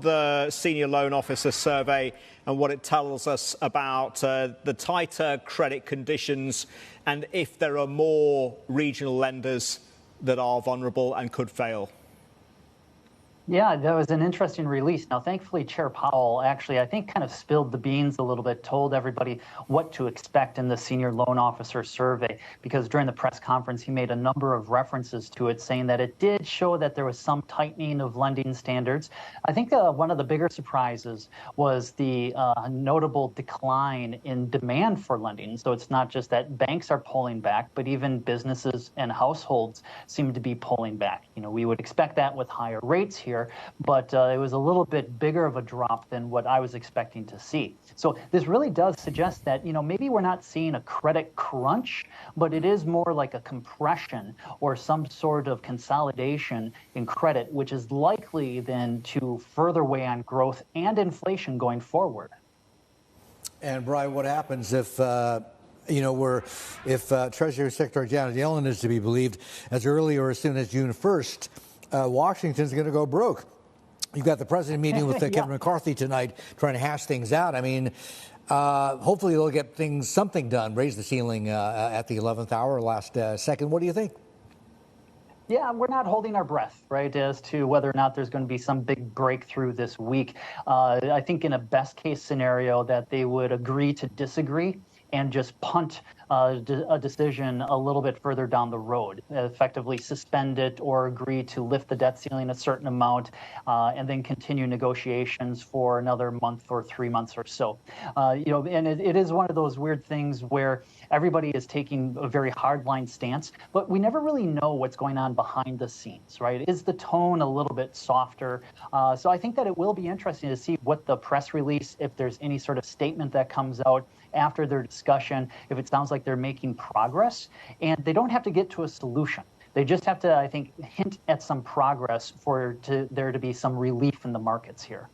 The senior loan officer survey and what it tells us about the tighter credit conditions and if there are more regional lenders that are vulnerable and could fail. Yeah, that was an interesting release. Now, thankfully, Chair Powell actually, I think, kind of spilled the beans a little bit, told everybody what to expect in the senior loan officer survey, because during the press conference, he made a number of references to it, saying that it did show that there was some tightening of lending standards. I think one of the bigger surprises was the notable decline in demand for lending. So it's not just that banks are pulling back, but even businesses and households seem to be pulling back. You know, we would expect that with higher rates here, but it was a little bit bigger of a drop than what I was expecting to see. So this really does suggest that, you know, maybe we're not seeing a credit crunch, but it is more like a compression or some sort of consolidation in credit, which is likely then to further weigh on growth and inflation going forward. And Brian, what happens if Treasury Secretary Janet Yellen is to be believed, as early or as soon as June 1st, Washington's going to go broke? You've got the president meeting with Kevin McCarthy tonight, trying to hash things out. I mean, hopefully they'll get something done, raise the ceiling at the 11th hour, last second. What do you think? Yeah, we're not holding our breath, right, as to whether or not there's going to be some big breakthrough this week. I think in a best case scenario that they would agree to disagree and just punt a decision a little bit further down the road, effectively suspend it or agree to lift the debt ceiling a certain amount, and then continue negotiations for another month or 3 months or so. And it is one of those weird things where everybody is taking a very hardline stance, but we never really know what's going on behind the scenes, right? Is the tone a little bit softer? So I think that it will be interesting to see what the press release, if there's any sort of statement that comes out after their discussion, if it sounds like they're making progress, and they don't have to get to a solution. They just have to, I think, hint at some progress for there to be some relief in the markets here.